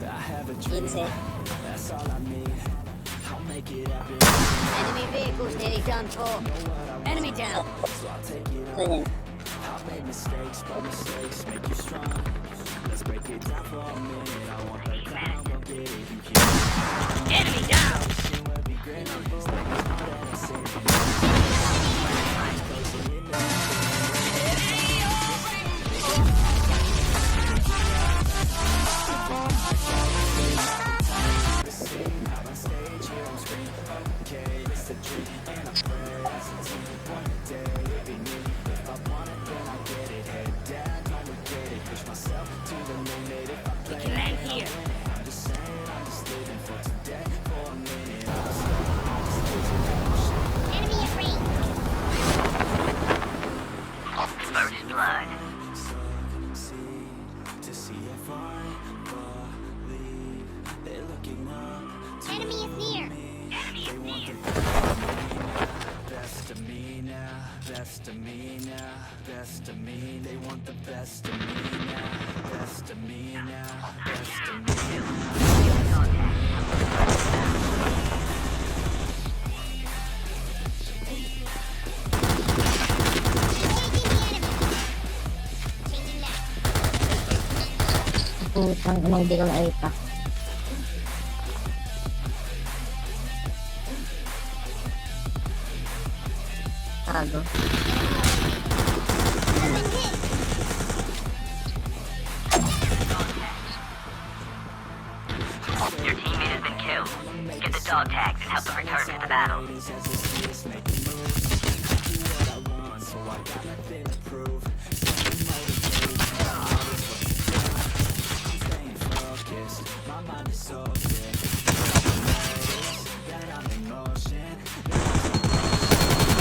15. Enemy vehicles nearly done for. Enemy down. Ganyan. Enemy down. We can land here. Enemy at range. First blood. Enemy is near. Best of me now, best of me now, best of me. They want the best of me now, best of me now, best of me. Putang ina, hindi ko na-aita. Tago. Your teammate has been killed. Get the dog tags and help them return to the battle.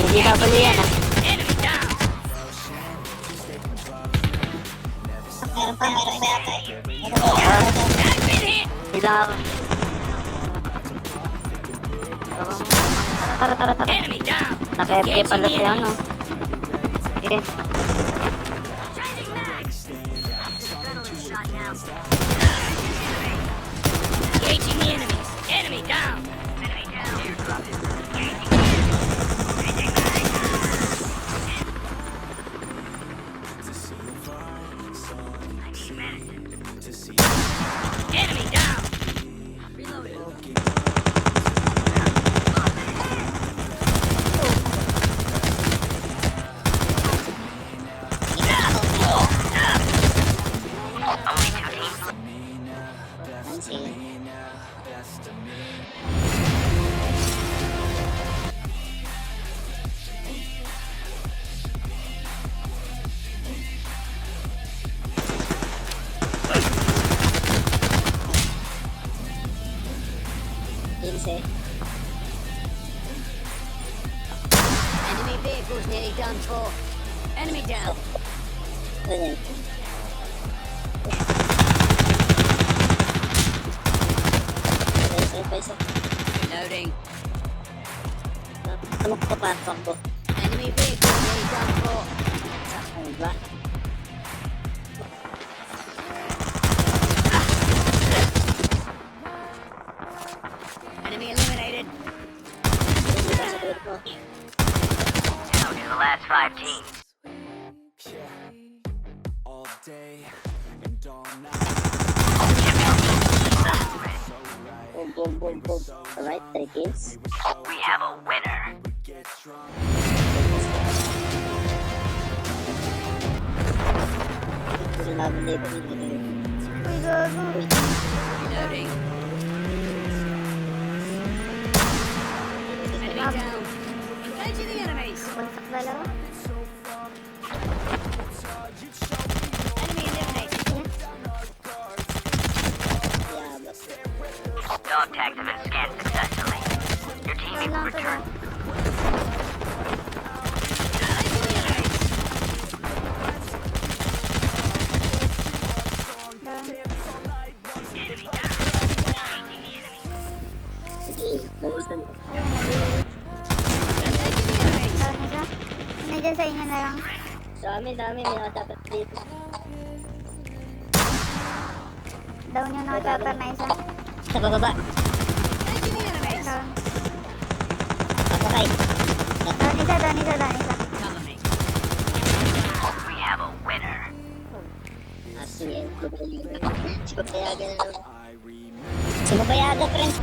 Hindi ka pala yan ah. Enemy down. Meron pa yata eh. I've been hit. Hindi lang ako. Tara. Enemy down. Naka-FK pala siya ano. Okay. Changing mags. Engaging the enemies. Enemy down. Enemy down. Reloading. Only two teams left. Enemy vehicles nearly done for. Enemy down. Ganyan. Isa. Reloading. Ano ko pa takbo? Enemy vehicles nearly done for. Ano ba? Enemy eliminated. Hindi ka sa tulad ko. Down to the last 5 teams. All day and all night. Boom. Alright, 3 kills. We have a winner. Get drunk. Sinabi nito. Uy, gago. Reloading. Enemy down. Engaging the enemies. Kontak na lang. Enemy eliminated. Dog tags have been scanned successfully. Your teammate will return. Nandiyan sa inyo na lang. Dami, may dapat dito. Down yun ako chopper na isa. Sa bababa. Engaging the enemies. Down. Pasakay. Down isa, down isa, down isa. Cover me. We have a winner. Asli. Si Papayaga na daw. Si Papayaga, friends.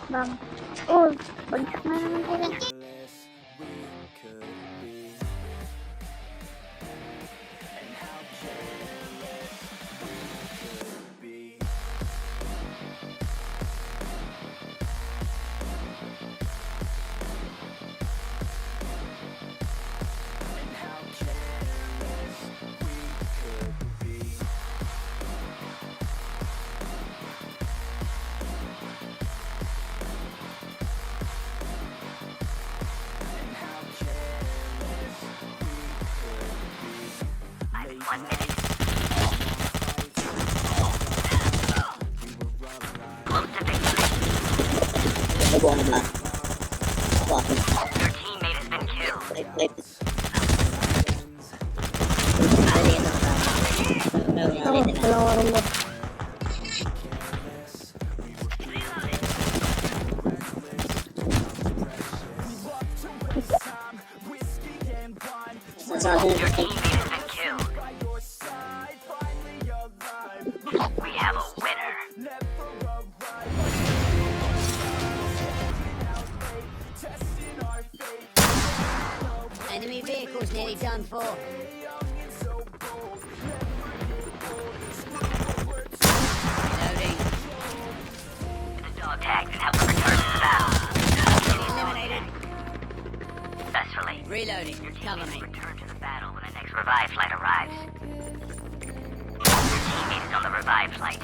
Bam. Oh, bagsak na naman sila. Nagawa na ba? Ako. Your teammate has been killed. Flip. Dalawang mo. Sasabi Your teammate has been killed. We have a winner. Enemy vehicle's nearly done for. Loading. Get the dog tags and help them return to the battle. Eliminated. Successfully. Reloading. Your Cover teammate me. will return to the battle when the next revive flight arrives. Your teammate is on the revive flight.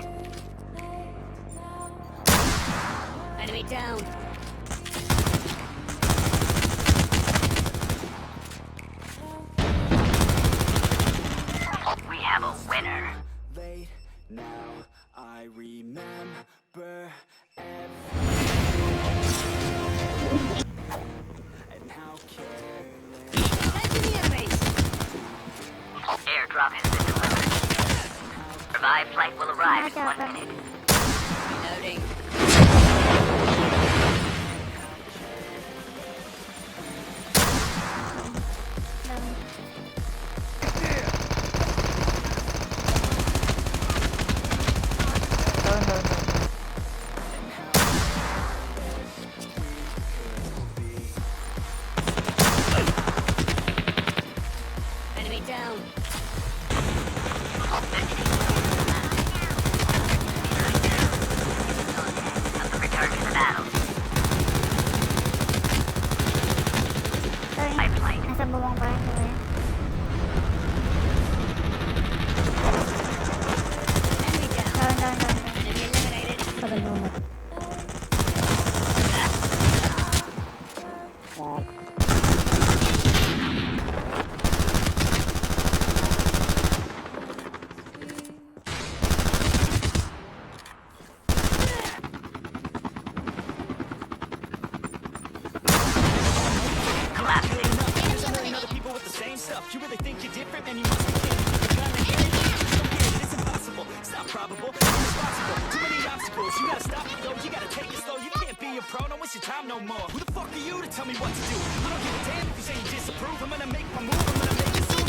Enemy down. We have a winner. Late now, I remember and how careless. Engaging the enemies. Airdrop has been delivered. Revive flight will arrive in 1 minute. Reloading. Down. Down, down, down. Enemy down. Help them return to the battle. Sorry. Revive flight. Nasa bubong pa rin sila. Enemy down. Down, down, down. Enemy eliminated. Tagal mo mo. Collapsing. There's a million other people with the same stuff. You really think you're different, man? You must be kidding. You're trying to get it. Don't get it. It's impossible. It's not probable. It's irresponsible. Too many obstacles. You gotta stop it though. You gotta take it slow. You can't be a pro. Don't waste your time no more. Who the fuck are you to tell me what to do? I don't give a damn if you say you disapprove. I'm gonna make my move. I'm gonna make it soon.